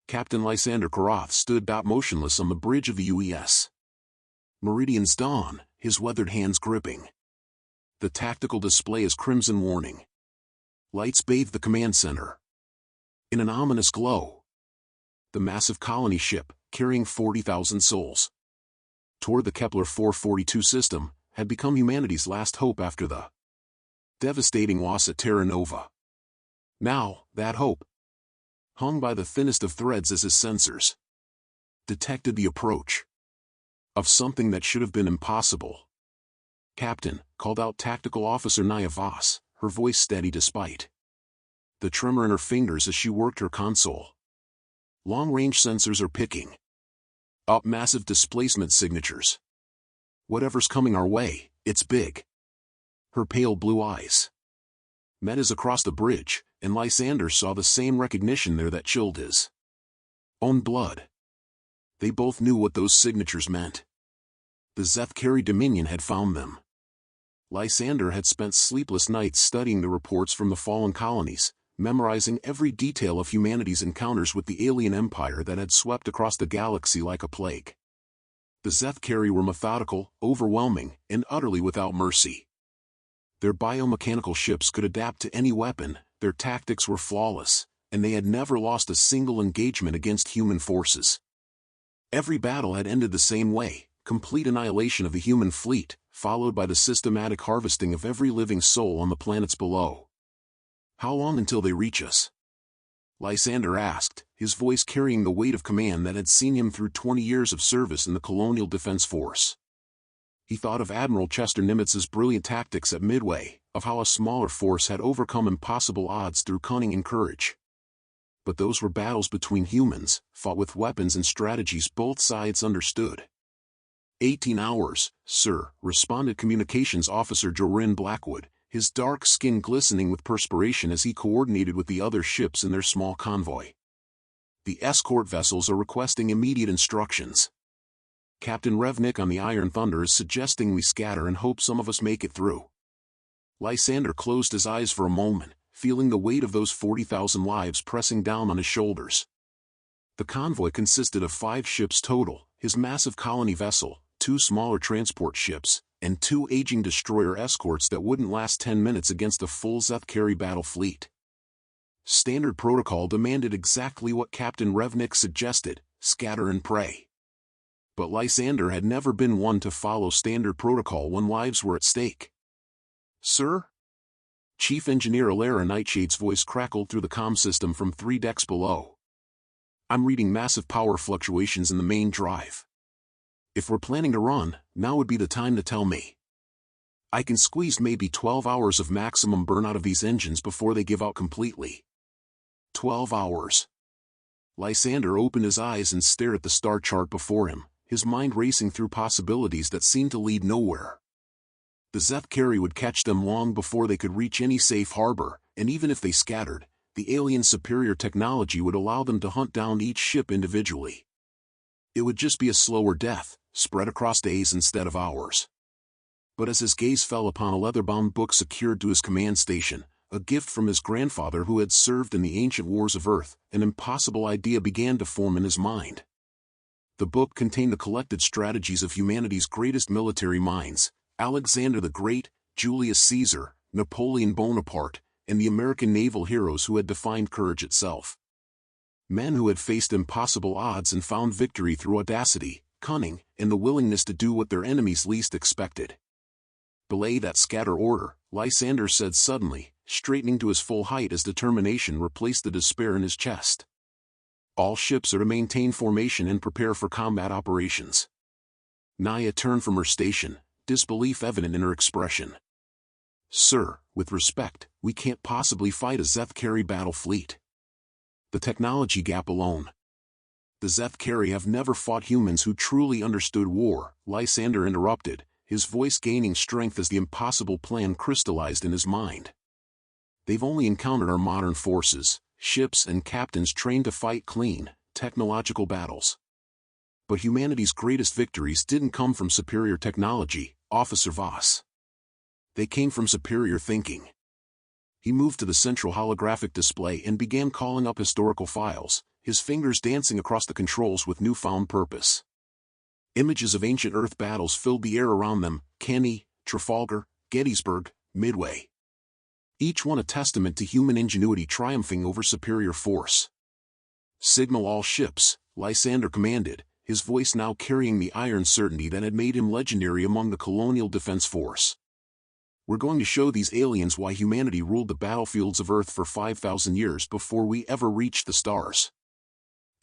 Captain Lysander Karoth stood motionless on the bridge of the UES. Meridian's dawn, his weathered hands gripping the tactical display as crimson warning. Lights bathed the command center in an ominous glow. The massive colony ship, carrying 40,000 souls toward the Kepler 442 system, had become humanity's last hope after the devastating loss at Terra Nova. Now, that hope hung by the thinnest of threads as his sensors detected the approach of something that should have been impossible. "Captain," called out Tactical Officer Nia Voss, her voice steady despite the tremor in her fingers as she worked her console. "Long-range sensors are picking up massive displacement signatures. Whatever's coming our way, it's big." Her pale blue eyes met his across the bridge, and Lysander saw the same recognition there that chilled his own blood. They both knew what those signatures meant. The Zethkari Dominion had found them. Lysander had spent sleepless nights studying the reports from the fallen colonies, memorizing every detail of humanity's encounters with the alien empire that had swept across the galaxy like a plague. The Zethkari were methodical, overwhelming, and utterly without mercy. Their biomechanical ships could adapt to any weapon, their tactics were flawless, and they had never lost a single engagement against human forces. Every battle had ended the same way: complete annihilation of the human fleet, followed by the systematic harvesting of every living soul on the planets below. "How long until they reach us?" Lysander asked, his voice carrying the weight of command that had seen him through 20 years of service in the Colonial Defense Force. He thought of Admiral Chester Nimitz's brilliant tactics at Midway, of how a smaller force had overcome impossible odds through cunning and courage. But those were battles between humans, fought with weapons and strategies both sides understood. 18 hours, sir," responded Communications Officer Jorin Blackwood, his dark skin glistening with perspiration as he coordinated with the other ships in their small convoy. "The escort vessels are requesting immediate instructions. Captain Revnik on the Iron Thunder is suggesting we scatter and hope some of us make it through." Lysander closed his eyes for a moment, feeling the weight of those 40,000 lives pressing down on his shoulders. The convoy consisted of 5 ships total, his massive colony vessel, 2 smaller transport ships, and 2 aging destroyer escorts that wouldn't last 10 minutes against a full Zethkari battle fleet. Standard protocol demanded exactly what Captain Revnik suggested: scatter and pray. But Lysander had never been one to follow standard protocol when lives were at stake. "Sir?" Chief Engineer Alara Nightshade's voice crackled through the comm system from 3 decks below. "I'm reading massive power fluctuations in the main drive. If we're planning to run, now would be the time to tell me. I can squeeze maybe 12 hours of maximum burn out of these engines before they give out completely." 12 hours. Lysander opened his eyes and stared at the star chart before him, his mind racing through possibilities that seemed to lead nowhere. The Zethkari would catch them long before they could reach any safe harbor, and even if they scattered, the alien superior technology would allow them to hunt down each ship individually. It would just be a slower death, spread across days instead of hours. But as his gaze fell upon a leather-bound book secured to his command station, a gift from his grandfather who had served in the ancient wars of Earth, an impossible idea began to form in his mind. The book contained the collected strategies of humanity's greatest military minds: Alexander the Great, Julius Caesar, Napoleon Bonaparte, and the American naval heroes who had defined courage itself. Men who had faced impossible odds and found victory through audacity, cunning, and the willingness to do what their enemies least expected. "Belay that scatter order," Lysander said suddenly, straightening to his full height as determination replaced the despair in his chest. "All ships are to maintain formation and prepare for combat operations." Nia turned from her station, disbelief evident in her expression. "Sir, with respect, we can't possibly fight a Zethkari battle fleet. The technology gap alone." "The Zethkari have never fought humans who truly understood war," Lysander interrupted, his voice gaining strength as the impossible plan crystallized in his mind. "They've only encountered our modern forces, ships and captains trained to fight clean, technological battles. But humanity's greatest victories didn't come from superior technology, Officer Voss. They came from superior thinking." He moved to the central holographic display and began calling up historical files, his fingers dancing across the controls with newfound purpose. Images of ancient Earth battles filled the air around them: Cannae, Trafalgar, Gettysburg, Midway. Each one a testament to human ingenuity triumphing over superior force. "Signal all ships," Lysander commanded, his voice now carrying the iron certainty that had made him legendary among the colonial defense force. "We're going to show these aliens why humanity ruled the battlefields of Earth for 5,000 years before we ever reached the stars.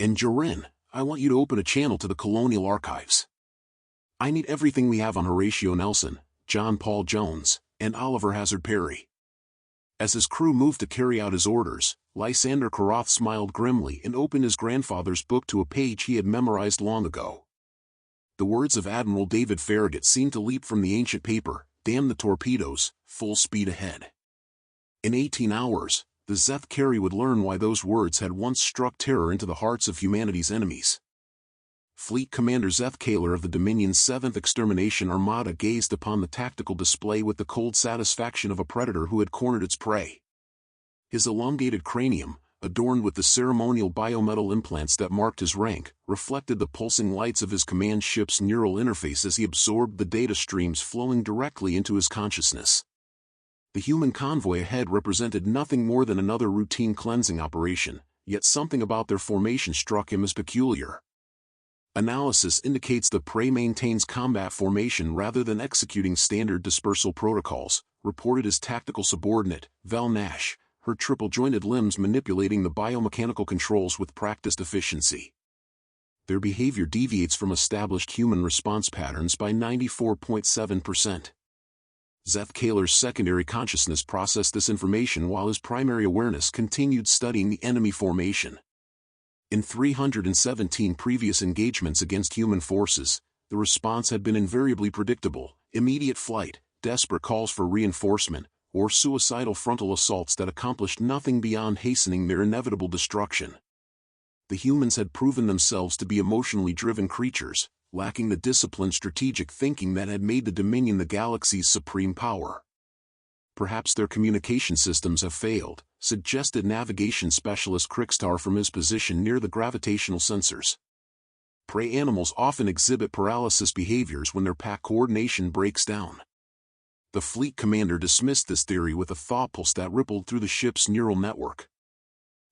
And Jorin, I want you to open a channel to the colonial archives. I need everything we have on Horatio Nelson, John Paul Jones, and Oliver Hazard Perry." As his crew moved to carry out his orders, Lysander Koroth smiled grimly and opened his grandfather's book to a page he had memorized long ago. The words of Admiral David Farragut seemed to leap from the ancient paper: "Damn the torpedoes, full speed ahead." In 18 hours, the Zeth Carey would learn why those words had once struck terror into the hearts of humanity's enemies. Fleet Commander Zeth Kaler of the Dominion's 7th Extermination Armada gazed upon the tactical display with the cold satisfaction of a predator who had cornered its prey. His elongated cranium, adorned with the ceremonial biometal implants that marked his rank, reflected the pulsing lights of his command ship's neural interface as he absorbed the data streams flowing directly into his consciousness. The human convoy ahead represented nothing more than another routine cleansing operation, yet something about their formation struck him as peculiar. Analysis indicates the prey maintains combat formation rather than executing standard dispersal protocols, reported his tactical subordinate, Val Nash, her triple-jointed limbs manipulating the biomechanical controls with practiced efficiency. Their behavior deviates from established human response patterns by 94.7%. Zeth Kaler's secondary consciousness processed this information while his primary awareness continued studying the enemy formation. In 317 previous engagements against human forces, the response had been invariably predictable: immediate flight, desperate calls for reinforcement, or suicidal frontal assaults that accomplished nothing beyond hastening their inevitable destruction. The humans had proven themselves to be emotionally driven creatures, lacking the disciplined strategic thinking that had made the Dominion the galaxy's supreme power. "Perhaps their communication systems have failed," suggested navigation specialist Krikstar from his position near the gravitational sensors. Prey animals often exhibit paralysis behaviors when their pack coordination breaks down. The fleet commander dismissed this theory with a thought pulse that rippled through the ship's neural network.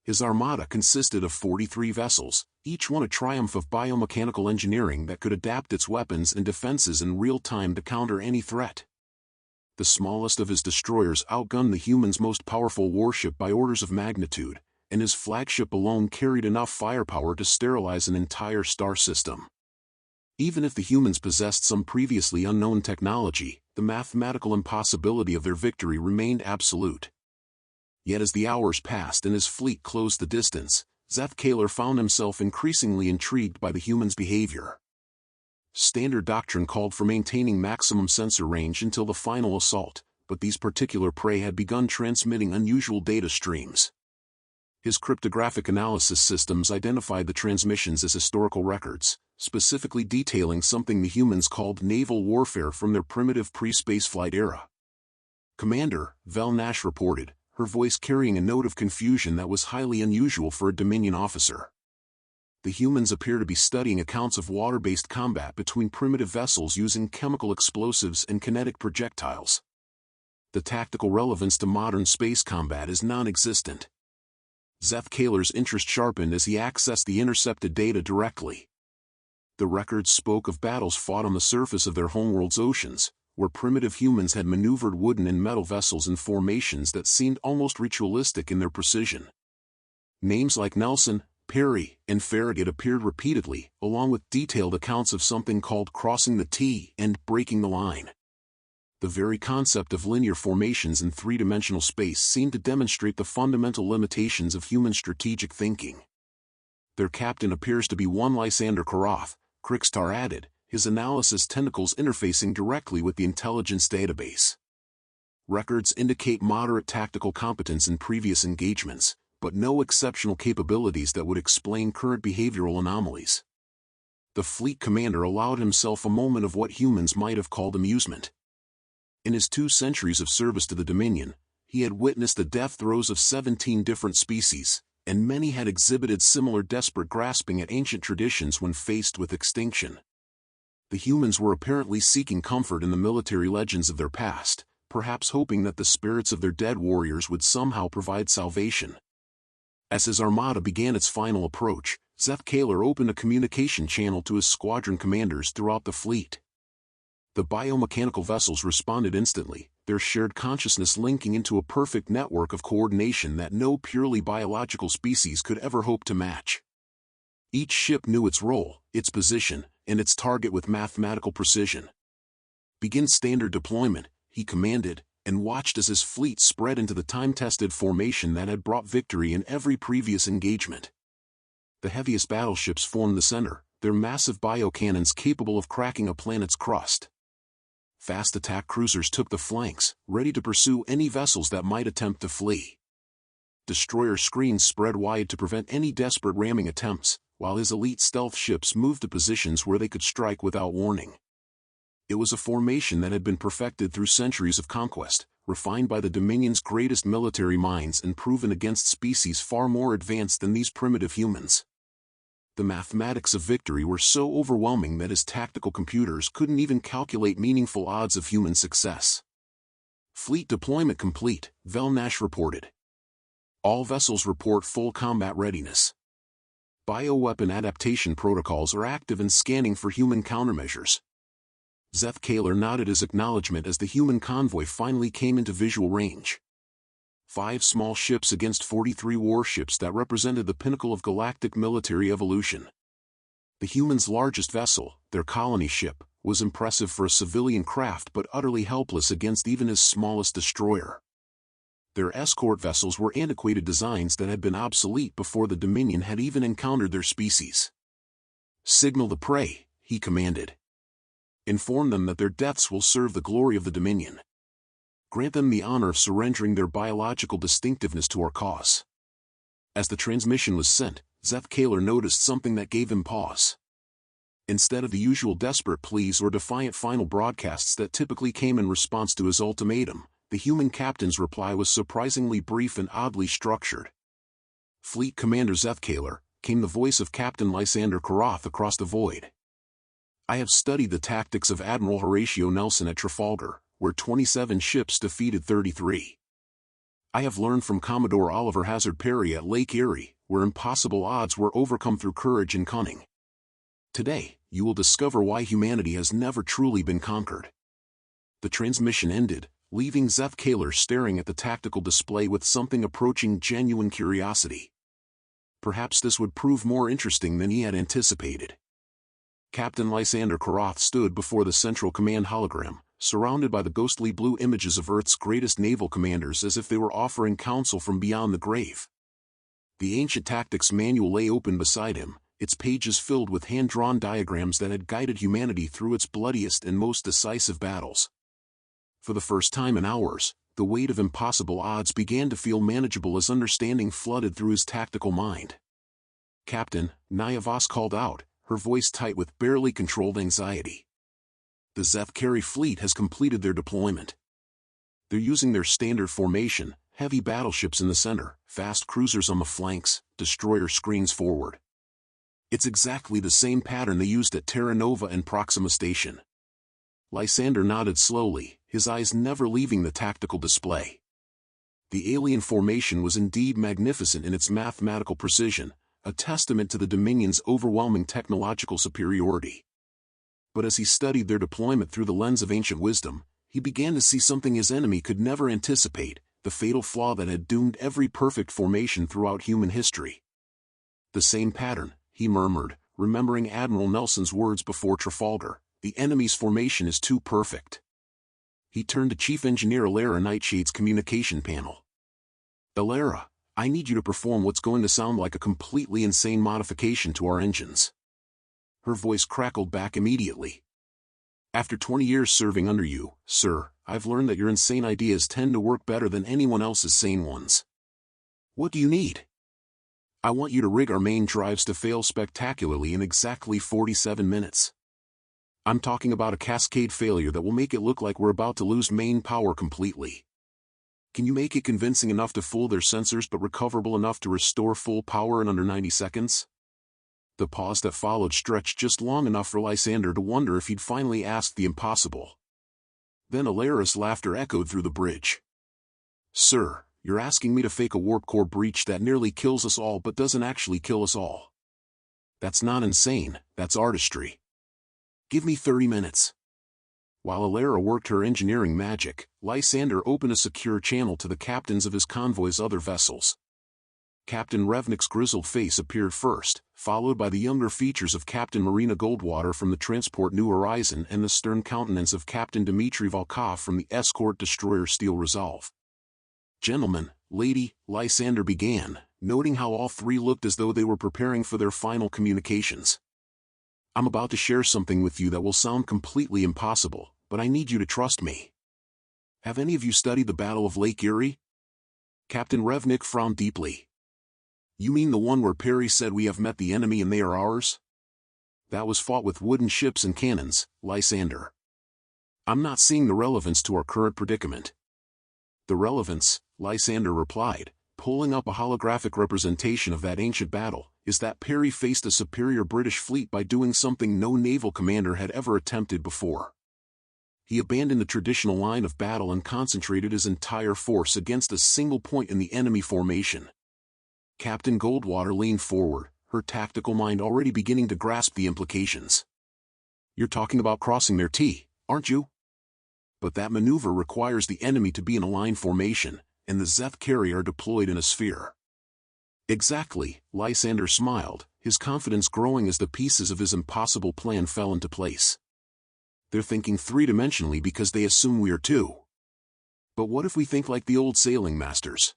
His armada consisted of 43 vessels, each one a triumph of biomechanical engineering that could adapt its weapons and defenses in real time to counter any threat. The smallest of his destroyers outgunned the humans' most powerful warship by orders of magnitude, and his flagship alone carried enough firepower to sterilize an entire star system. Even if the humans possessed some previously unknown technology, the mathematical impossibility of their victory remained absolute. Yet as the hours passed and his fleet closed the distance, Zeth Kaler found himself increasingly intrigued by the humans' behavior. Standard doctrine called for maintaining maximum sensor range until the final assault, but these particular prey had begun transmitting unusual data streams. His cryptographic analysis systems identified the transmissions as historical records, specifically detailing something the humans called naval warfare from their primitive pre-spaceflight era. "Commander," Val Nash reported, her voice carrying a note of confusion that was highly unusual for a Dominion officer. "The humans appear to be studying accounts of water-based combat between primitive vessels using chemical explosives and kinetic projectiles. The tactical relevance to modern space combat is non-existent." Zeth Kaler's interest sharpened as he accessed the intercepted data directly. The records spoke of battles fought on the surface of their homeworld's oceans, where primitive humans had maneuvered wooden and metal vessels in formations that seemed almost ritualistic in their precision. Names like Nelson, Perry, and Farragut appeared repeatedly, along with detailed accounts of something called crossing the T and breaking the line. The very concept of linear formations in three-dimensional space seemed to demonstrate the fundamental limitations of human strategic thinking. "Their captain appears to be one Lysander Koroth," Krikstar added, his analysis tentacles interfacing directly with the intelligence database. "Records indicate moderate tactical competence in previous engagements, but no exceptional capabilities that would explain current behavioral anomalies." The fleet commander allowed himself a moment of what humans might have called amusement. In his 2 centuries of service to the Dominion, he had witnessed the death throes of 17 different species, and many had exhibited similar desperate grasping at ancient traditions when faced with extinction. The humans were apparently seeking comfort in the military legends of their past, perhaps hoping that the spirits of their dead warriors would somehow provide salvation. As his armada began its final approach, Zeth-Kalar opened a communication channel to his squadron commanders throughout the fleet. The biomechanical vessels responded instantly, their shared consciousness linking into a perfect network of coordination that no purely biological species could ever hope to match. Each ship knew its role, its position, and its target with mathematical precision. "Begin standard deployment," he commanded, and watched as his fleet spread into the time-tested formation that had brought victory in every previous engagement. The heaviest battleships formed the center, their massive biocannons capable of cracking a planet's crust. Fast attack cruisers took the flanks, ready to pursue any vessels that might attempt to flee. Destroyer screens spread wide to prevent any desperate ramming attempts, while his elite stealth ships moved to positions where they could strike without warning. It was a formation that had been perfected through centuries of conquest, refined by the Dominion's greatest military minds and proven against species far more advanced than these primitive humans. The mathematics of victory were so overwhelming that his tactical computers couldn't even calculate meaningful odds of human success. "Fleet deployment complete," Velnash reported. "All vessels report full combat readiness. Bioweapon adaptation protocols are active and scanning for human countermeasures." Zeth-Kalar nodded his acknowledgement as the human convoy finally came into visual range. 5 small ships against 43 warships that represented the pinnacle of galactic military evolution. The humans' largest vessel, their colony ship, was impressive for a civilian craft but utterly helpless against even his smallest destroyer. Their escort vessels were antiquated designs that had been obsolete before the Dominion had even encountered their species. "Signal the prey," he commanded. "Inform them that their deaths will serve the glory of the Dominion. Grant them the honor of surrendering their biological distinctiveness to our cause." As the transmission was sent, Zeth-Kalar noticed something that gave him pause. Instead of the usual desperate pleas or defiant final broadcasts that typically came in response to his ultimatum, the human captain's reply was surprisingly brief and oddly structured. "Fleet Commander Zeth-Kalar," came the voice of Captain Lysander Karoth across the void. "I have studied the tactics of Admiral Horatio Nelson at Trafalgar, where 27 ships defeated 33. I have learned from Commodore Oliver Hazard Perry at Lake Erie, where impossible odds were overcome through courage and cunning. Today, you will discover why humanity has never truly been conquered." The transmission ended, leaving Zeth-Kalar staring at the tactical display with something approaching genuine curiosity. Perhaps this would prove more interesting than he had anticipated. Captain Lysander Karoth stood before the Central Command hologram, surrounded by the ghostly blue images of Earth's greatest naval commanders as if they were offering counsel from beyond the grave. The ancient tactics manual lay open beside him, its pages filled with hand-drawn diagrams that had guided humanity through its bloodiest and most decisive battles. For the first time in hours, the weight of impossible odds began to feel manageable as understanding flooded through his tactical mind. "Captain," Naya Voss called out, her voice tight with barely controlled anxiety. "The Zeth-Kalar fleet has completed their deployment. They're using their standard formation, heavy battleships in the center, fast cruisers on the flanks, destroyer screens forward. It's exactly the same pattern they used at Terra Nova and Proxima Station." Lysander nodded slowly, his eyes never leaving the tactical display. The alien formation was indeed magnificent in its mathematical precision, a testament to the Dominion's overwhelming technological superiority. But as he studied their deployment through the lens of ancient wisdom, he began to see something his enemy could never anticipate, the fatal flaw that had doomed every perfect formation throughout human history. "The same pattern," he murmured, remembering Admiral Nelson's words before Trafalgar, "the enemy's formation is too perfect." He turned to Chief Engineer Alara Nightshade's communication panel. "Alara, I need you to perform what's going to sound like a completely insane modification to our engines." Her voice crackled back immediately. "After 20 years serving under you, sir, I've learned that your insane ideas tend to work better than anyone else's sane ones. What do you need?" "I want you to rig our main drives to fail spectacularly in exactly 47 minutes. I'm talking about a cascade failure that will make it look like we're about to lose main power completely." Can you make it convincing enough to fool their sensors but recoverable enough to restore full power in under 90 seconds? The pause that followed stretched just long enough for Lysander to wonder if he'd finally asked the impossible. Then Alara's laughter echoed through the bridge. Sir, you're asking me to fake a warp core breach that nearly kills us all but doesn't actually kill us all. That's not insane, that's artistry. Give me 30 minutes. While Alara worked her engineering magic, Lysander opened a secure channel to the captains of his convoy's other vessels. Captain Revnick's grizzled face appeared first, followed by the younger features of Captain Marina Goldwater from the transport New Horizon and the stern countenance of Captain Dmitry Volkov from the escort destroyer Steel Resolve. Gentlemen, lady, Lysander began, noting how all three looked as though they were preparing for their final communications. I'm about to share something with you that will sound completely impossible, but I need you to trust me. Have any of you studied the Battle of Lake Erie? Captain Revnick frowned deeply. You mean the one where Perry said we have met the enemy and they are ours? That was fought with wooden ships and cannons, Lysander. I'm not seeing the relevance to our current predicament. The relevance, Lysander replied, pulling up a holographic representation of that ancient battle, is that Perry faced a superior British fleet by doing something no naval commander had ever attempted before. He abandoned the traditional line of battle and concentrated his entire force against a single point in the enemy formation. Captain Goldwater leaned forward, her tactical mind already beginning to grasp the implications. You're talking about crossing their T, aren't you? But that maneuver requires the enemy to be in a line formation, and the Zeth carrier deployed in a sphere. Exactly, Lysander smiled, his confidence growing as the pieces of his impossible plan fell into place. They're thinking three-dimensionally because they assume we are too. But what if we think like the old sailing masters?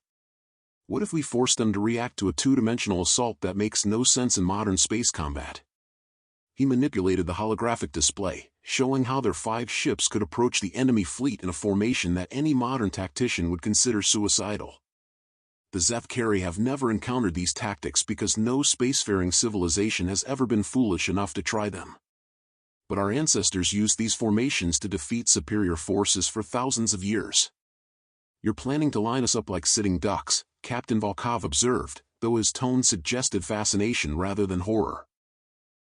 What if we force them to react to a two-dimensional assault that makes no sense in modern space combat? He manipulated the holographic display, showing how their 5 ships could approach the enemy fleet in a formation that any modern tactician would consider suicidal. The Zethkari have never encountered these tactics because no spacefaring civilization has ever been foolish enough to try them. But our ancestors used these formations to defeat superior forces for thousands of years. You're planning to line us up like sitting ducks, Captain Volkov observed, though his tone suggested fascination rather than horror.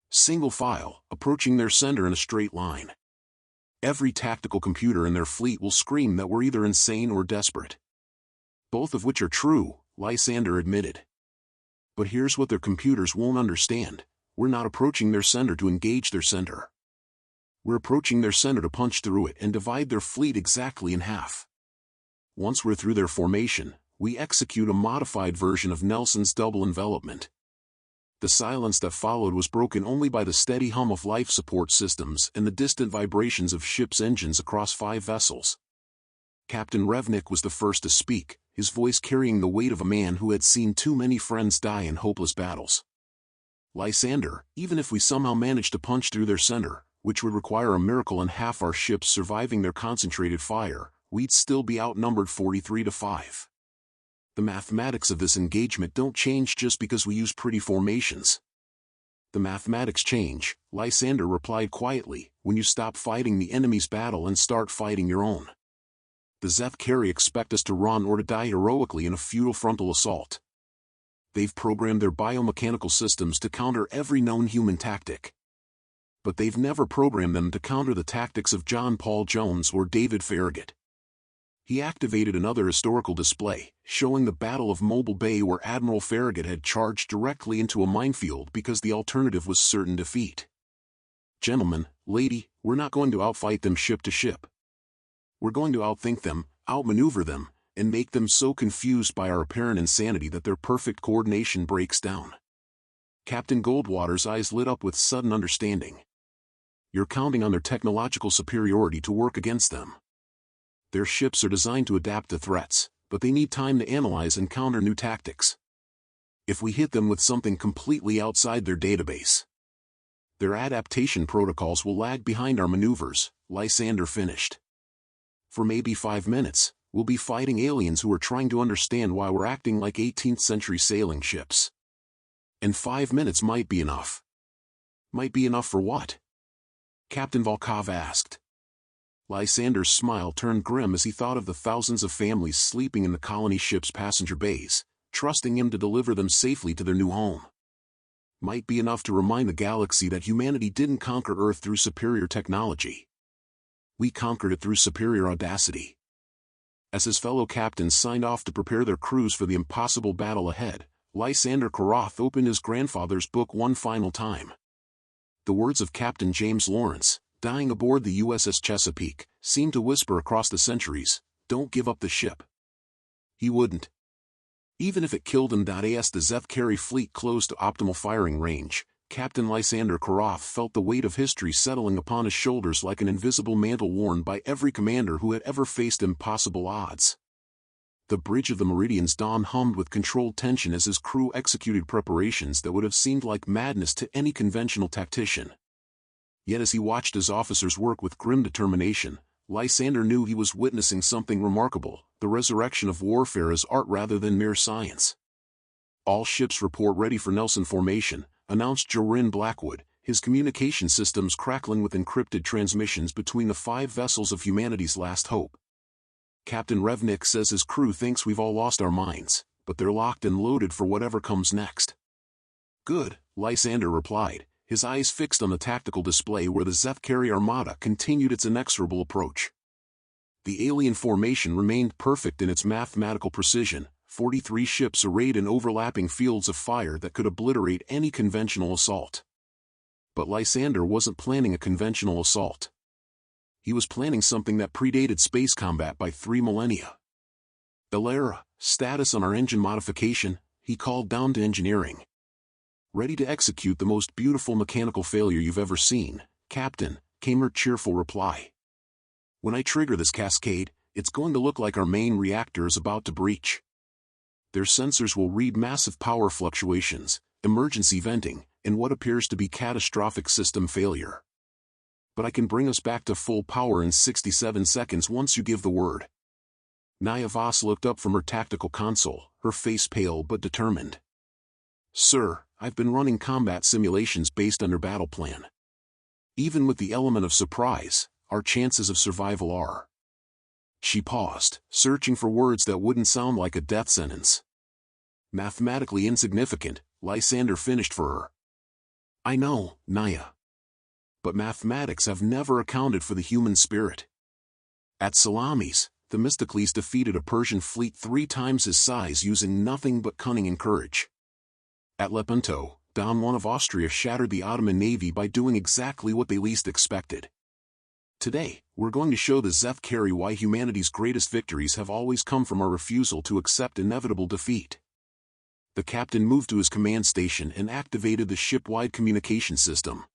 Single file, approaching their sender in a straight line. Every tactical computer in their fleet will scream that we're either insane or desperate. Both of which are true, Lysander admitted. But here's what their computers won't understand. We're not approaching their sender to engage their sender. We're approaching their sender to punch through it and divide their fleet exactly in half. Once we're through their formation, we execute a modified version of Nelson's double envelopment. The silence that followed was broken only by the steady hum of life support systems and the distant vibrations of ships' engines across 5 vessels. Captain Revnick was the first to speak, his voice carrying the weight of a man who had seen too many friends die in hopeless battles. Lysander, even if we somehow managed to punch through their center, which would require a miracle and half our ships surviving their concentrated fire, we'd still be outnumbered 43-5. The mathematics of this engagement don't change just because we use pretty formations. The mathematics change, Lysander replied quietly, when you stop fighting the enemy's battle and start fighting your own. The Zethkari expect us to run or to die heroically in a futile frontal assault. They've programmed their biomechanical systems to counter every known human tactic. But they've never programmed them to counter the tactics of John Paul Jones or David Farragut. He activated another historical display, showing the Battle of Mobile Bay where Admiral Farragut had charged directly into a minefield because the alternative was certain defeat. Gentlemen, lady, we're not going to outfight them ship to ship. We're going to outthink them, outmaneuver them, and make them so confused by our apparent insanity that their perfect coordination breaks down. Captain Goldwater's eyes lit up with sudden understanding. You're counting on their technological superiority to work against them. Their ships are designed to adapt to threats, but they need time to analyze and counter new tactics. If we hit them with something completely outside their database, their adaptation protocols will lag behind our maneuvers, Lysander finished. For maybe 5 minutes, we'll be fighting aliens who are trying to understand why we're acting like 18th century sailing ships. And 5 minutes might be enough. Might be enough for what? Captain Volkov asked. Lysander's smile turned grim as he thought of the thousands of families sleeping in the colony ship's passenger bays, trusting him to deliver them safely to their new home. Might be enough to remind the galaxy that humanity didn't conquer Earth through superior technology. We conquered it through superior audacity. As his fellow captains signed off to prepare their crews for the impossible battle ahead, Lysander Karoth opened his grandfather's book one final time. The words of Captain James Lawrence, dying aboard the USS Chesapeake, seemed to whisper across the centuries, "Don't give up the ship." He wouldn't. Even if it killed him. As the Zeth Carey fleet closed to optimal firing range, Captain Lysander Karoth felt the weight of history settling upon his shoulders like an invisible mantle worn by every commander who had ever faced impossible odds. The bridge of the Meridian's dawn hummed with controlled tension as his crew executed preparations that would have seemed like madness to any conventional tactician. Yet as he watched his officers work with grim determination, Lysander knew he was witnessing something remarkable, the resurrection of warfare as art rather than mere science. "All ships report ready for Nelson formation," announced Jorin Blackwood, his communication systems crackling with encrypted transmissions between the 5 vessels of humanity's last hope. "Captain Revnick says his crew thinks we've all lost our minds, but they're locked and loaded for whatever comes next." "Good," Lysander replied, his eyes fixed on the tactical display where the Zeth Carey Armada continued its inexorable approach. The alien formation remained perfect in its mathematical precision, 43 ships arrayed in overlapping fields of fire that could obliterate any conventional assault. But Lysander wasn't planning a conventional assault. He was planning something that predated space combat by 3 millennia. "Ilera, status on our engine modification," he called down to engineering. "Ready to execute the most beautiful mechanical failure you've ever seen, Captain," came her cheerful reply. "When I trigger this cascade, it's going to look like our main reactor is about to breach. Their sensors will read massive power fluctuations, emergency venting, and what appears to be catastrophic system failure. But I can bring us back to full power in 67 seconds once you give the word." Naya Voss looked up from her tactical console, her face pale but determined. "Sir, I've been running combat simulations based on your battle plan. Even with the element of surprise, our chances of survival are..." She paused, searching for words that wouldn't sound like a death sentence. "Mathematically insignificant," Lysander finished for her. "I know, Naya. But mathematics have never accounted for the human spirit. At Salamis, Themistocles defeated a Persian fleet 3 times his size using nothing but cunning and courage. At Lepanto, Don Juan of Austria shattered the Ottoman navy by doing exactly what they least expected. Today, we're going to show the Zeth Carey why humanity's greatest victories have always come from our refusal to accept inevitable defeat." The captain moved to his command station and activated the ship-wide communication system.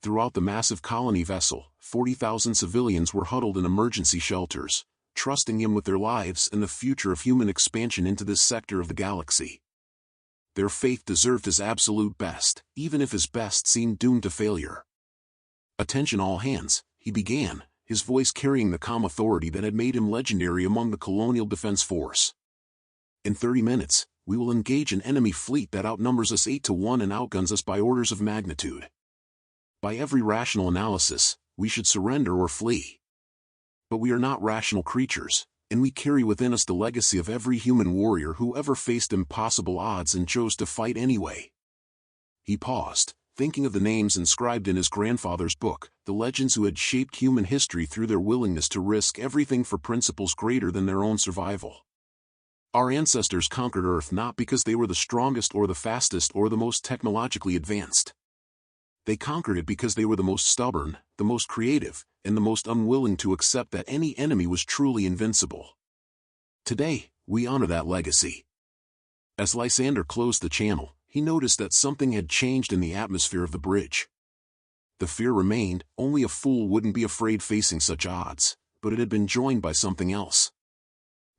Throughout the massive colony vessel, 40,000 civilians were huddled in emergency shelters, trusting him with their lives and the future of human expansion into this sector of the galaxy. Their faith deserved his absolute best, even if his best seemed doomed to failure. "Attention all hands," he began, his voice carrying the calm authority that had made him legendary among the colonial defense force. "In 30 minutes, we will engage an enemy fleet that outnumbers us 8-1 and outguns us by orders of magnitude. By every rational analysis, we should surrender or flee. But we are not rational creatures, and we carry within us the legacy of every human warrior who ever faced impossible odds and chose to fight anyway." He paused, thinking of the names inscribed in his grandfather's book, the legends who had shaped human history through their willingness to risk everything for principles greater than their own survival. Our ancestors conquered Earth not because they were the strongest or the fastest or the most technologically advanced. They conquered it because they were the most stubborn, the most creative, and the most unwilling to accept that any enemy was truly invincible. Today, we honor that legacy. As Lysander closed the channel, he noticed that something had changed in the atmosphere of the bridge. The fear remained, only a fool wouldn't be afraid facing such odds, but it had been joined by something else.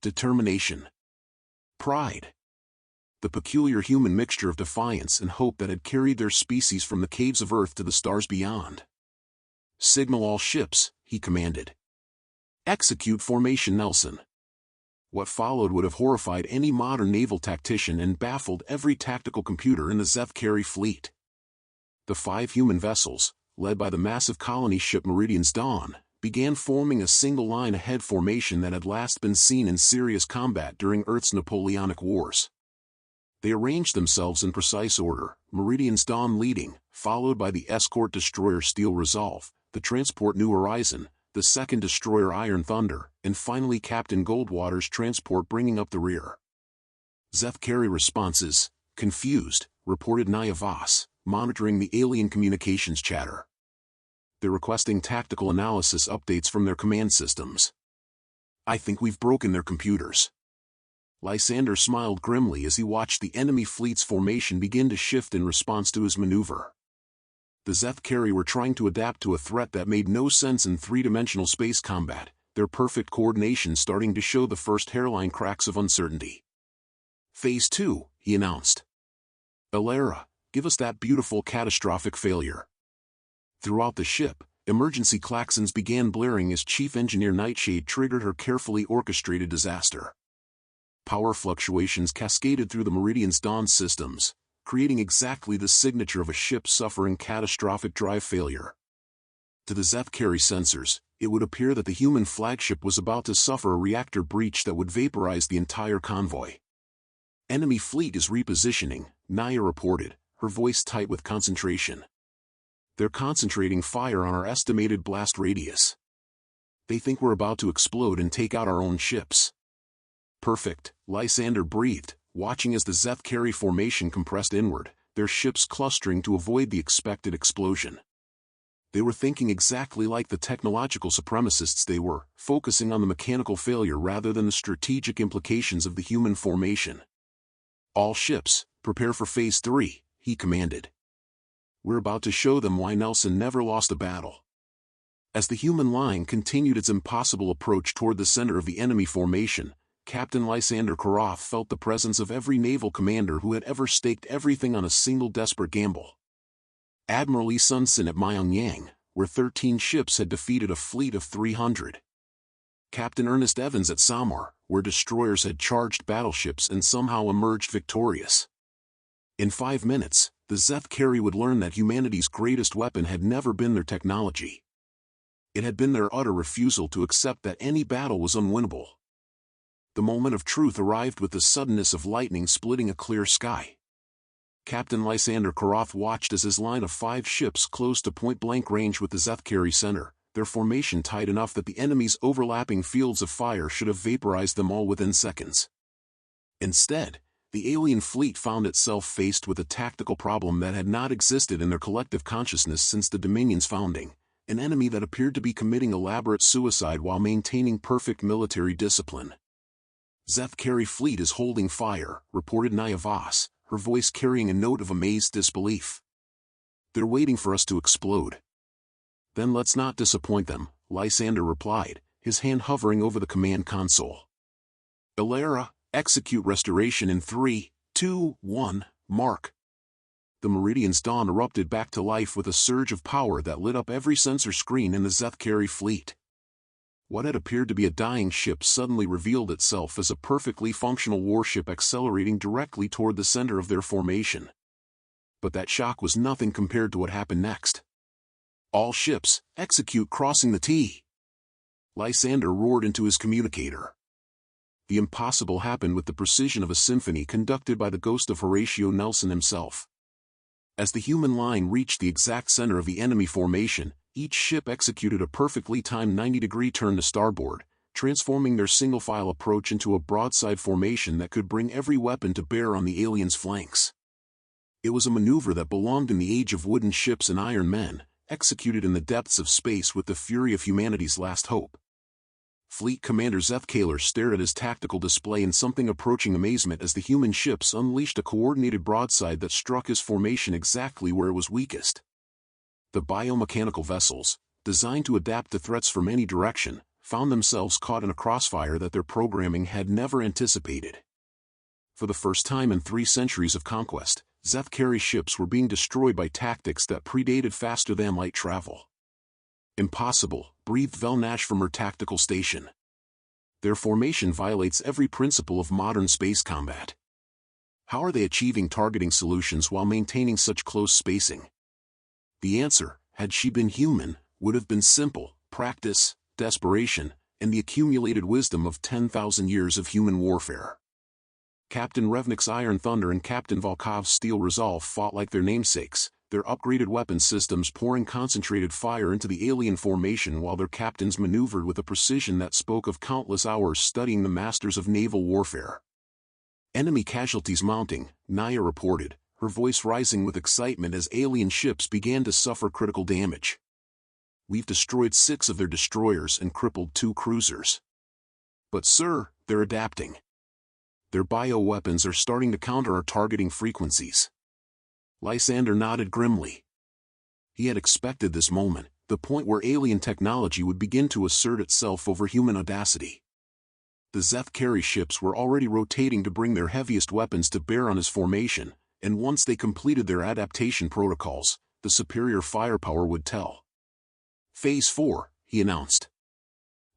Determination. Pride. The peculiar human mixture of defiance and hope that had carried their species from the caves of Earth to the stars beyond. "Signal all ships," he commanded. "Execute formation Nelson." What followed would have horrified any modern naval tactician and baffled every tactical computer in the Zeth Carey fleet. The 5 human vessels, led by the massive colony ship Meridian's Dawn, began forming a single line ahead formation that had last been seen in serious combat during Earth's Napoleonic Wars. They arranged themselves in precise order, Meridian's Dawn leading, followed by the escort destroyer Steel Resolve, the transport New Horizon, the second destroyer Iron Thunder, and finally Captain Goldwater's transport bringing up the rear. Zeth Carey responses, confused, reported Naya Voss, monitoring the alien communications chatter. They're requesting tactical analysis updates from their command systems. I think we've broken their computers. Lysander smiled grimly as he watched the enemy fleet's formation begin to shift in response to his maneuver. The Zeth Carey were trying to adapt to a threat that made no sense in three-dimensional space combat, their perfect coordination starting to show the first hairline cracks of uncertainty. Phase 2, he announced. Elara, give us that beautiful catastrophic failure. Throughout the ship, emergency klaxons began blaring as Chief Engineer Nightshade triggered her carefully orchestrated disaster. Power fluctuations cascaded through the Meridian's Dawn systems, creating exactly the signature of a ship suffering catastrophic drive failure. To the Zeth Carey sensors, it would appear that the human flagship was about to suffer a reactor breach that would vaporize the entire convoy. Enemy fleet is repositioning, Naya reported, her voice tight with concentration. They're concentrating fire on our estimated blast radius. They think we're about to explode and take out our own ships. Perfect, Lysander breathed, watching as the Zeth Carey formation compressed inward, their ships clustering to avoid the expected explosion. They were thinking exactly like the technological supremacists they were, focusing on the mechanical failure rather than the strategic implications of the human formation. All ships, prepare for Phase 3, he commanded. We're about to show them why Nelson never lost a battle. As the human line continued its impossible approach toward the center of the enemy formation, Captain Lysander Karoth felt the presence of every naval commander who had ever staked everything on a single desperate gamble. Admiral Lee Sun-sin at Myongyang, where 13 ships had defeated a fleet of 300. Captain Ernest Evans at Samar, where destroyers had charged battleships and somehow emerged victorious. In 5 minutes, the Zeth Carey would learn that humanity's greatest weapon had never been their technology. It had been their utter refusal to accept that any battle was unwinnable. The moment of truth arrived with the suddenness of lightning splitting a clear sky. Captain Lysander Karoth watched as his line of 5 ships closed to point-blank range with the Zeth Carey center, their formation tight enough that the enemy's overlapping fields of fire should have vaporized them all within seconds. Instead, the alien fleet found itself faced with a tactical problem that had not existed in their collective consciousness since the Dominion's founding, an enemy that appeared to be committing elaborate suicide while maintaining perfect military discipline. Zeth Carey fleet is holding fire, reported Naya Voss, her voice carrying a note of amazed disbelief. They're waiting for us to explode. Then let's not disappoint them, Lysander replied, his hand hovering over the command console. Elara, execute restoration in 3, 2, 1, mark. The Meridian's Dawn erupted back to life with a surge of power that lit up every sensor screen in the Zeth Carey fleet. What had appeared to be a dying ship suddenly revealed itself as a perfectly functional warship accelerating directly toward the center of their formation. But that shock was nothing compared to what happened next. All ships, execute crossing the T. Lysander roared into his communicator. The impossible happened with the precision of a symphony conducted by the ghost of Horatio Nelson himself. As the human line reached the exact center of the enemy formation, each ship executed a perfectly timed 90-degree turn to starboard, transforming their single-file approach into a broadside formation that could bring every weapon to bear on the aliens' flanks. It was a maneuver that belonged in the age of wooden ships and iron men, executed in the depths of space with the fury of humanity's last hope. Fleet Commander Zeth Kaler stared at his tactical display in something approaching amazement as the human ships unleashed a coordinated broadside that struck his formation exactly where it was weakest. The biomechanical vessels, designed to adapt to threats from any direction, found themselves caught in a crossfire that their programming had never anticipated. For the first time in 3 centuries of conquest, Zeth Carey ships were being destroyed by tactics that predated faster-than-light travel. Impossible, breathed Velnash from her tactical station. Their formation violates every principle of modern space combat. How are they achieving targeting solutions while maintaining such close spacing? The answer, had she been human, would have been simple: practice, desperation, and the accumulated wisdom of 10,000 years of human warfare. Captain Revnik's Iron Thunder and Captain Volkov's Steel Resolve fought like their namesakes, their upgraded weapon systems pouring concentrated fire into the alien formation while their captains maneuvered with a precision that spoke of countless hours studying the masters of naval warfare. Enemy casualties mounting, Naya reported, her voice rising with excitement as alien ships began to suffer critical damage. We've destroyed 6 of their destroyers and crippled 2 cruisers. But sir, they're adapting. Their bioweapons are starting to counter our targeting frequencies. Lysander nodded grimly. He had expected this moment, the point where alien technology would begin to assert itself over human audacity. The Zeth carry ships were already rotating to bring their heaviest weapons to bear on his formation, and once they completed their adaptation protocols, the superior firepower would tell. Phase 4, he announced.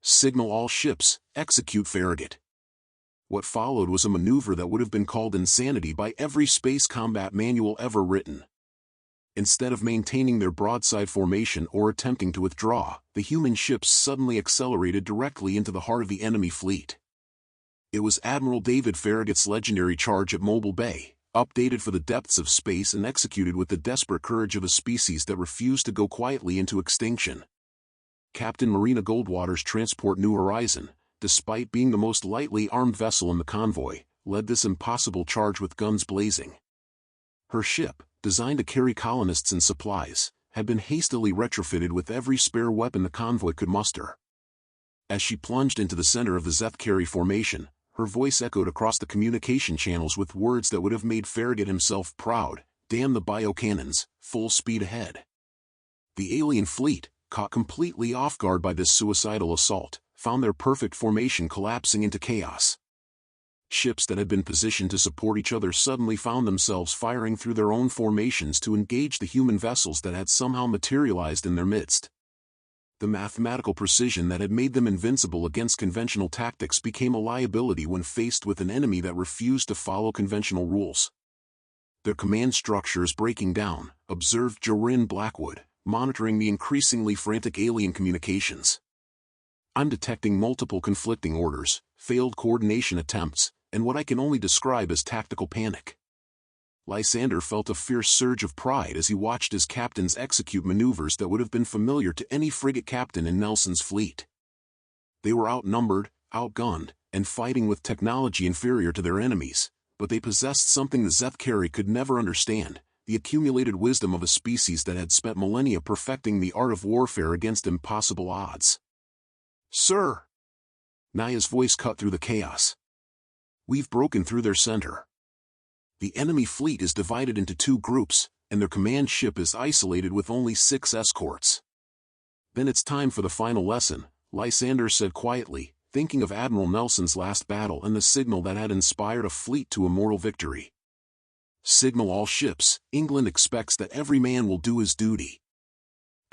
Signal all ships, execute Farragut. What followed was a maneuver that would have been called insanity by every space combat manual ever written. Instead of maintaining their broadside formation or attempting to withdraw, the human ships suddenly accelerated directly into the heart of the enemy fleet. It was Admiral David Farragut's legendary charge at Mobile Bay, updated for the depths of space and executed with the desperate courage of a species that refused to go quietly into extinction. Captain Marina Goldwater's transport New Horizon, despite being the most lightly armed vessel in the convoy, led this impossible charge with guns blazing. Her ship, designed to carry colonists and supplies, had been hastily retrofitted with every spare weapon the convoy could muster. As she plunged into the center of the Zeth carry formation, her voice echoed across the communication channels with words that would have made Farragut himself proud. Damn the biocannons, full speed ahead. The alien fleet, caught completely off guard by this suicidal assault, found their perfect formation collapsing into chaos. Ships that had been positioned to support each other suddenly found themselves firing through their own formations to engage the human vessels that had somehow materialized in their midst. The mathematical precision that had made them invincible against conventional tactics became a liability when faced with an enemy that refused to follow conventional rules. Their command structure is breaking down, observed Jorin Blackwood, monitoring the increasingly frantic alien communications. I'm detecting multiple conflicting orders, failed coordination attempts, and what I can only describe as tactical panic. Lysander felt a fierce surge of pride as he watched his captains execute maneuvers that would have been familiar to any frigate captain in Nelson's fleet. They were outnumbered, outgunned, and fighting with technology inferior to their enemies, but they possessed something the Zeth carry could never understand, the accumulated wisdom of a species that had spent millennia perfecting the art of warfare against impossible odds. Sir! Naya's voice cut through the chaos. We've broken through their center. The enemy fleet is divided into 2 groups, and their command ship is isolated with only 6 escorts. Then it's time for the final lesson, Lysander said quietly, thinking of Admiral Nelson's last battle and the signal that had inspired a fleet to immortal victory. Signal all ships, England expects that every man will do his duty.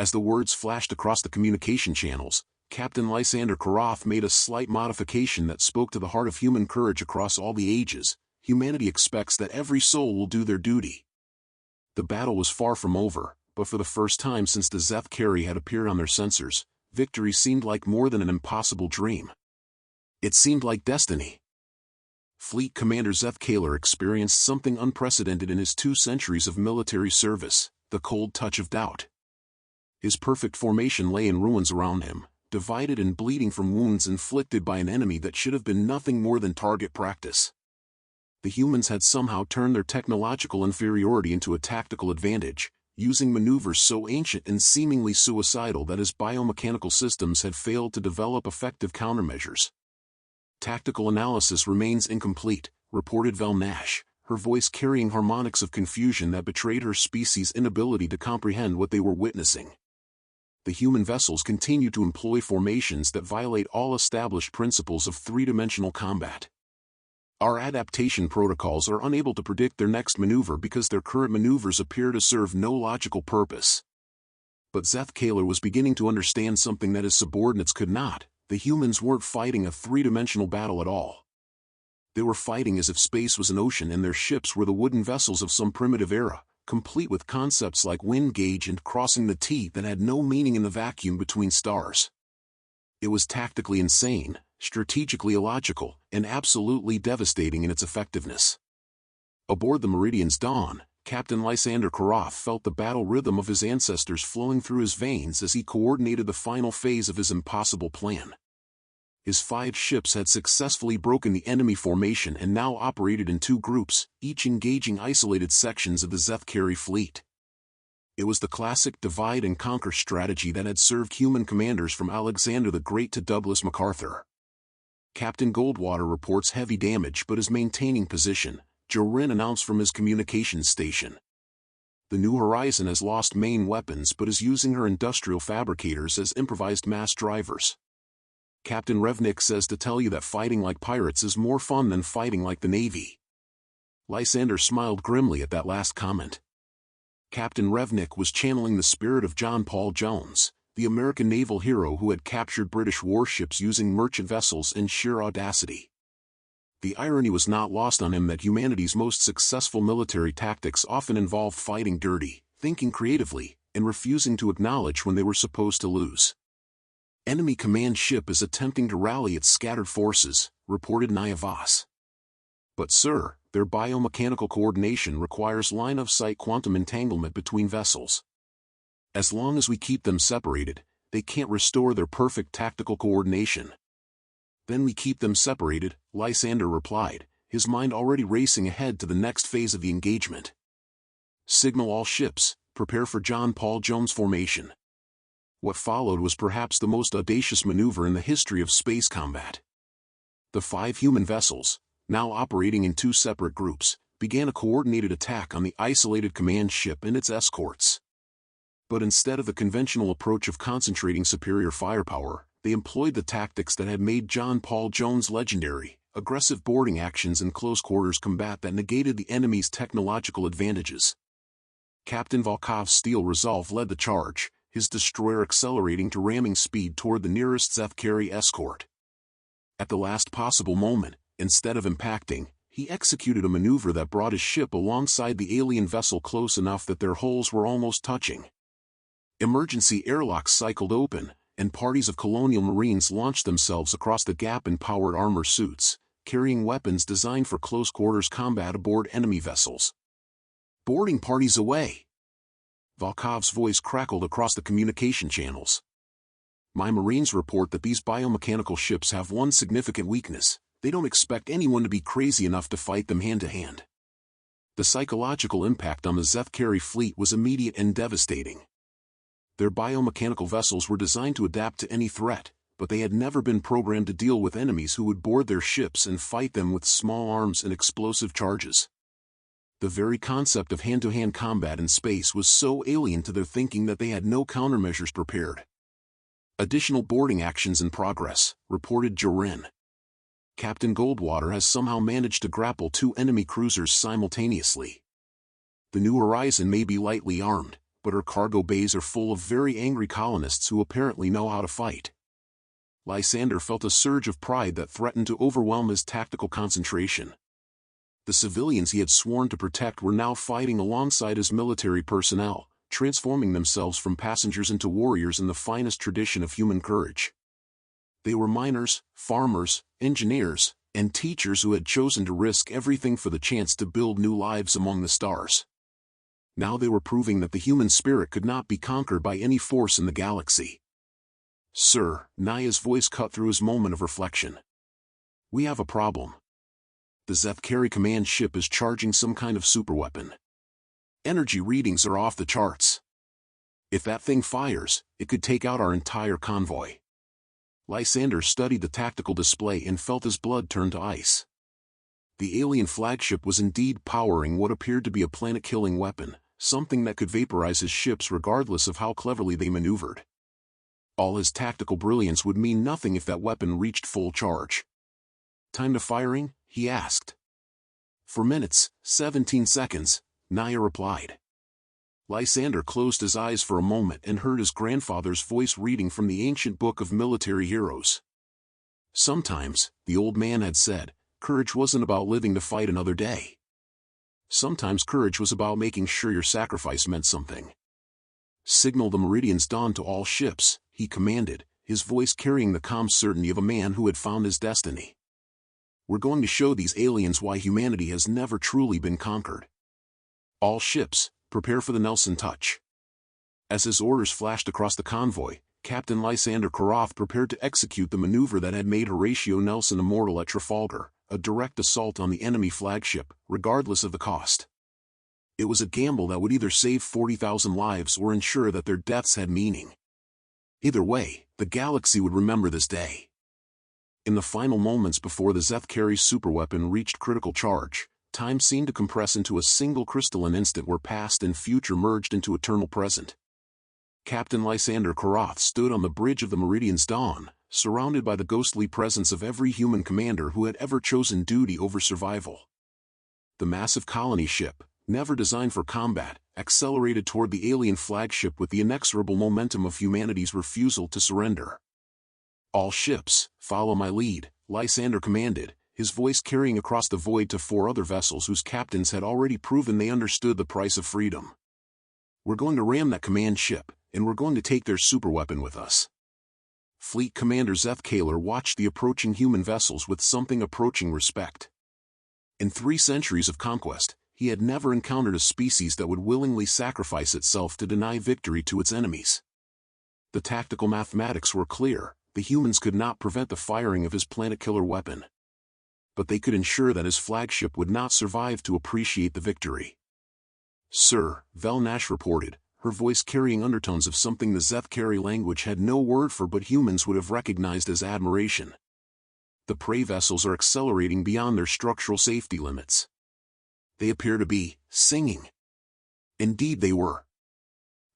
As the words flashed across the communication channels, Captain Lysander Karoth made a slight modification that spoke to the heart of human courage across all the ages. Humanity expects that every soul will do their duty. The battle was far from over, but for the first time since the Zeth carry had appeared on their sensors, victory seemed like more than an impossible dream. It seemed like destiny. Fleet Commander Zeth Kaler experienced something unprecedented in his 2 centuries of military service, the cold touch of doubt. His perfect formation lay in ruins around him, divided and bleeding from wounds inflicted by an enemy that should have been nothing more than target practice. The humans had somehow turned their technological inferiority into a tactical advantage, using maneuvers so ancient and seemingly suicidal that his biomechanical systems had failed to develop effective countermeasures. Tactical analysis remains incomplete, reported Vel Nash, her voice carrying harmonics of confusion that betrayed her species' inability to comprehend what they were witnessing. The human vessels continue to employ formations that violate all established principles of 3-dimensional combat. Our adaptation protocols are unable to predict their next maneuver because their current maneuvers appear to serve no logical purpose. But Zeth Kaler was beginning to understand something that his subordinates could not. The humans weren't fighting a 3-dimensional battle at all. They were fighting as if space was an ocean and their ships were the wooden vessels of some primitive era, complete with concepts like wind gauge and crossing the T that had no meaning in the vacuum between stars. It was tactically insane, strategically illogical, and absolutely devastating in its effectiveness. Aboard the Meridian's Dawn, Captain Lysander Koroth felt the battle rhythm of his ancestors flowing through his veins as he coordinated the final phase of his impossible plan. His 5 ships had successfully broken the enemy formation and now operated in 2 groups, each engaging isolated sections of the Zethkari fleet. It was the classic divide-and-conquer strategy that had served human commanders from Alexander the Great to Douglas MacArthur. Captain Goldwater reports heavy damage but is maintaining position, Jorin announced from his communications station. The New Horizon has lost main weapons but is using her industrial fabricators as improvised mass drivers. Captain Revnik says to tell you that fighting like pirates is more fun than fighting like the Navy. Lysander smiled grimly at that last comment. Captain Revnik was channeling the spirit of John Paul Jones, the American naval hero who had captured British warships using merchant vessels in sheer audacity. The irony was not lost on him that humanity's most successful military tactics often involved fighting dirty, thinking creatively, and refusing to acknowledge when they were supposed to lose. Enemy command ship is attempting to rally its scattered forces, reported Naya Voss. But sir, their biomechanical coordination requires line-of-sight quantum entanglement between vessels. As long as we keep them separated, they can't restore their perfect tactical coordination. Then we keep them separated, Lysander replied, his mind already racing ahead to the next phase of the engagement. Signal all ships, prepare for John Paul Jones formation. What followed was perhaps the most audacious maneuver in the history of space combat. The 5 human vessels, now operating in 2 separate groups, began a coordinated attack on the isolated command ship and its escorts. But instead of the conventional approach of concentrating superior firepower, they employed the tactics that had made John Paul Jones legendary, aggressive boarding actions and close-quarters combat that negated the enemy's technological advantages. Captain Volkov's steel resolve led the charge, his destroyer accelerating to ramming speed toward the nearest Zethkari escort. At the last possible moment, instead of impacting, he executed a maneuver that brought his ship alongside the alien vessel close enough that their hulls were almost touching. Emergency airlocks cycled open, and parties of colonial marines launched themselves across the gap in powered armor suits, carrying weapons designed for close-quarters combat aboard enemy vessels. Boarding parties away! Volkov's voice crackled across the communication channels. My Marines report that these biomechanical ships have one significant weakness: they don't expect anyone to be crazy enough to fight them hand-to-hand. The psychological impact on the Zethkari fleet was immediate and devastating. Their biomechanical vessels were designed to adapt to any threat, but they had never been programmed to deal with enemies who would board their ships and fight them with small arms and explosive charges. The very concept of hand-to-hand combat in space was so alien to their thinking that they had no countermeasures prepared. Additional boarding actions in progress, reported Jorin. Captain Goldwater has somehow managed to grapple 2 enemy cruisers simultaneously. The New Horizon may be lightly armed, but her cargo bays are full of very angry colonists who apparently know how to fight. Lysander felt a surge of pride that threatened to overwhelm his tactical concentration. The civilians he had sworn to protect were now fighting alongside his military personnel, transforming themselves from passengers into warriors in the finest tradition of human courage. They were miners, farmers, engineers, and teachers who had chosen to risk everything for the chance to build new lives among the stars. Now they were proving that the human spirit could not be conquered by any force in the galaxy. Sir, Naya's voice cut through his moment of reflection. We have a problem. The Zethkari command ship is charging some kind of superweapon. Energy readings are off the charts. If that thing fires, it could take out our entire convoy. Lysander studied the tactical display and felt his blood turn to ice. The alien flagship was indeed powering what appeared to be a planet-killing weapon, something that could vaporize his ships regardless of how cleverly they maneuvered. All his tactical brilliance would mean nothing if that weapon reached full charge. Time to firing? He asked. For minutes, 17 seconds, Naya replied. Lysander closed his eyes for a moment and heard his grandfather's voice reading from the ancient book of military heroes. Sometimes, the old man had said, courage wasn't about living to fight another day. Sometimes courage was about making sure your sacrifice meant something. Signal the Meridian's Dawn to all ships, he commanded, his voice carrying the calm certainty of a man who had found his destiny. "We're going to show these aliens why humanity has never truly been conquered. All ships, prepare for the Nelson touch." As his orders flashed across the convoy, Captain Lysander Koroth prepared to execute the maneuver that had made Horatio Nelson immortal at Trafalgar, a direct assault on the enemy flagship, regardless of the cost. It was a gamble that would either save 40,000 lives or ensure that their deaths had meaning. Either way, the galaxy would remember this day. In the final moments before the Zethkari superweapon reached critical charge, time seemed to compress into a single crystalline instant where past and future merged into eternal present. Captain Lysander Koroth stood on the bridge of the Meridian's dawn, surrounded by the ghostly presence of every human commander who had ever chosen duty over survival. The massive colony ship, never designed for combat, accelerated toward the alien flagship with the inexorable momentum of humanity's refusal to surrender. "All ships, follow my lead," Lysander commanded, his voice carrying across the void to 4 other vessels whose captains had already proven they understood the price of freedom. "We're going to ram that command ship, and we're going to take their superweapon with us." Fleet Commander Zeth Kaler watched the approaching human vessels with something approaching respect. In 3 centuries of conquest, he had never encountered a species that would willingly sacrifice itself to deny victory to its enemies. The tactical mathematics were clear: the humans could not prevent the firing of his planet-killer weapon. But they could ensure that his flagship would not survive to appreciate the victory. "Sir," Vel Nash reported, her voice carrying undertones of something the Zethkari language had no word for but humans would have recognized as admiration. "The prey vessels are accelerating beyond their structural safety limits. They appear to be singing." Indeed they were.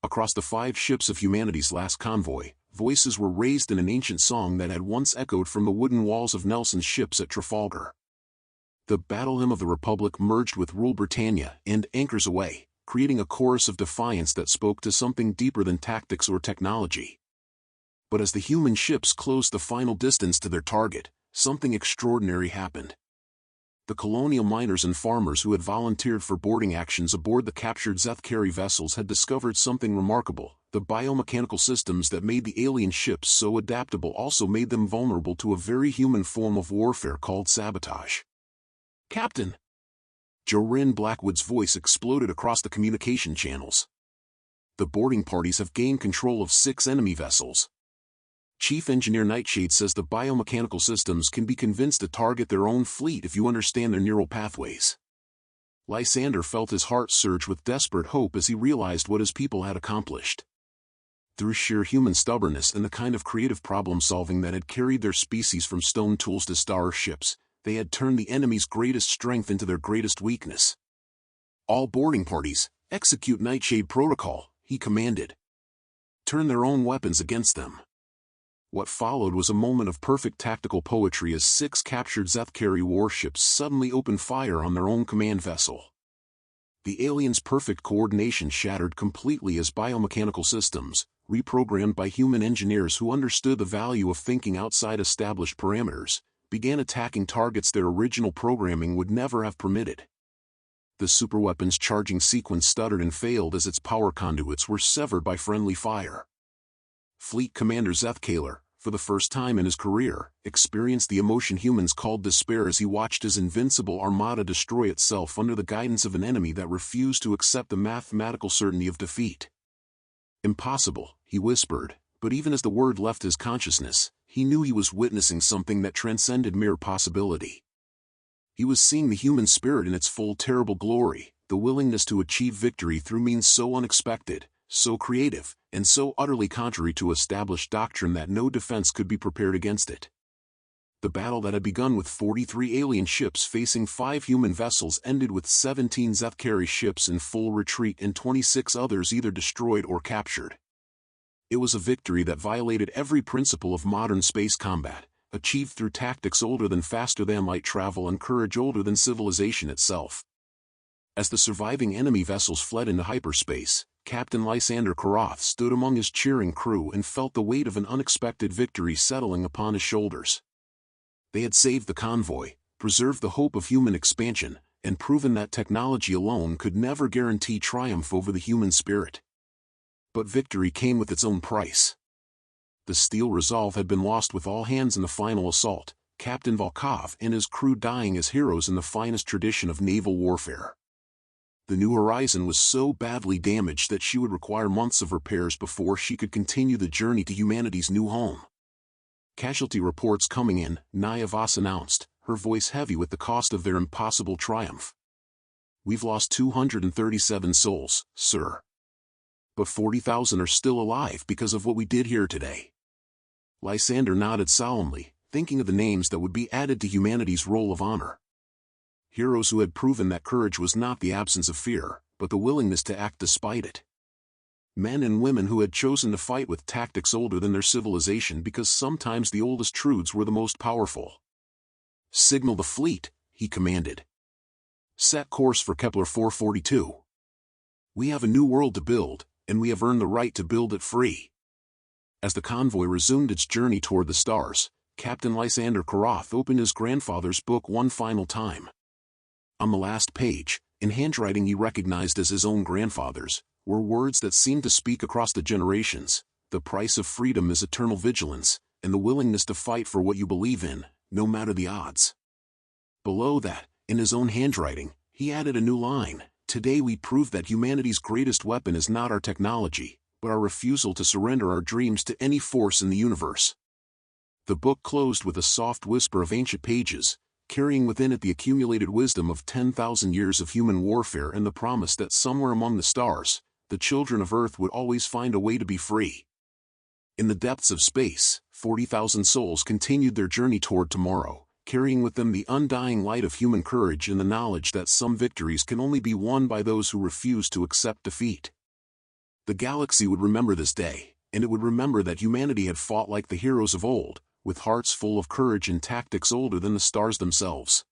Across the 5 ships of humanity's last convoy, voices were raised in an ancient song that had once echoed from the wooden walls of Nelson's ships at Trafalgar. The battle hymn of the Republic merged with Rule Britannia and Anchors Aweigh, creating a chorus of defiance that spoke to something deeper than tactics or technology. But as the human ships closed the final distance to their target, something extraordinary happened. The colonial miners and farmers who had volunteered for boarding actions aboard the captured Zethkari vessels had discovered something remarkable. The biomechanical systems that made the alien ships so adaptable also made them vulnerable to a very human form of warfare called sabotage. "Captain!" Jorin Blackwood's voice exploded across the communication channels. "The boarding parties have gained control of 6 enemy vessels. Chief Engineer Nightshade says the biomechanical systems can be convinced to target their own fleet if you understand their neural pathways." Lysander felt his heart surge with desperate hope as he realized what his people had accomplished. Through sheer human stubbornness and the kind of creative problem-solving that had carried their species from stone tools to star ships, they had turned the enemy's greatest strength into their greatest weakness. "All boarding parties, execute Nightshade Protocol," he commanded. "Turn their own weapons against them." What followed was a moment of perfect tactical poetry as 6 captured Zethkari warships suddenly opened fire on their own command vessel. The aliens' perfect coordination shattered completely as biomechanical systems, reprogrammed by human engineers who understood the value of thinking outside established parameters, began attacking targets their original programming would never have permitted. The superweapon's charging sequence stuttered and failed as its power conduits were severed by friendly fire. Fleet Commander Zeth Kaler, for the first time in his career, experienced the emotion humans called despair as he watched his invincible armada destroy itself under the guidance of an enemy that refused to accept the mathematical certainty of defeat. "Impossible," he whispered, but even as the word left his consciousness, he knew he was witnessing something that transcended mere possibility. He was seeing the human spirit in its full terrible glory, the willingness to achieve victory through means so unexpected, so creative, and so utterly contrary to established doctrine that no defense could be prepared against it. The battle that had begun with 43 alien ships facing 5 human vessels ended with 17 Zethkari ships in full retreat and 26 others either destroyed or captured. It was a victory that violated every principle of modern space combat, achieved through tactics older than faster-than-light travel and courage older than civilization itself. As the surviving enemy vessels fled into hyperspace, Captain Lysander Koroth stood among his cheering crew and felt the weight of an unexpected victory settling upon his shoulders. They had saved the convoy, preserved the hope of human expansion, and proven that technology alone could never guarantee triumph over the human spirit. But victory came with its own price. The steel resolve had been lost with all hands in the final assault, Captain Volkov and his crew dying as heroes in the finest tradition of naval warfare. The New Horizon was so badly damaged that she would require months of repairs before she could continue the journey to humanity's new home. Casualty reports coming in, Naya Voss announced, her voice heavy with the cost of their impossible triumph. We've lost 237 souls, sir. But 40,000 are still alive because of what we did here today. Lysander nodded solemnly, thinking of the names that would be added to humanity's roll of honor. Heroes who had proven that courage was not the absence of fear, but the willingness to act despite it. Men and women who had chosen to fight with tactics older than their civilization because sometimes the oldest truths were the most powerful. Signal the fleet, he commanded. Set course for Kepler 442. We have a new world to build, and we have earned the right to build it free. As the convoy resumed its journey toward the stars, Captain Lysander Karoth opened his grandfather's book one final time. On the last page, in handwriting he recognized as his own grandfather's, were words that seemed to speak across the generations: the price of freedom is eternal vigilance, and the willingness to fight for what you believe in, no matter the odds. Below that, in his own handwriting, he added a new line: today we prove that humanity's greatest weapon is not our technology, but our refusal to surrender our dreams to any force in the universe. The book closed with a soft whisper of ancient pages, carrying within it the accumulated wisdom of 10,000 years of human warfare and the promise that somewhere among the stars, the children of Earth would always find a way to be free. In the depths of space, 40,000 souls continued their journey toward tomorrow, carrying with them the undying light of human courage and the knowledge that some victories can only be won by those who refuse to accept defeat. The galaxy would remember this day, and it would remember that humanity had fought like the heroes of old, with hearts full of courage and tactics older than the stars themselves.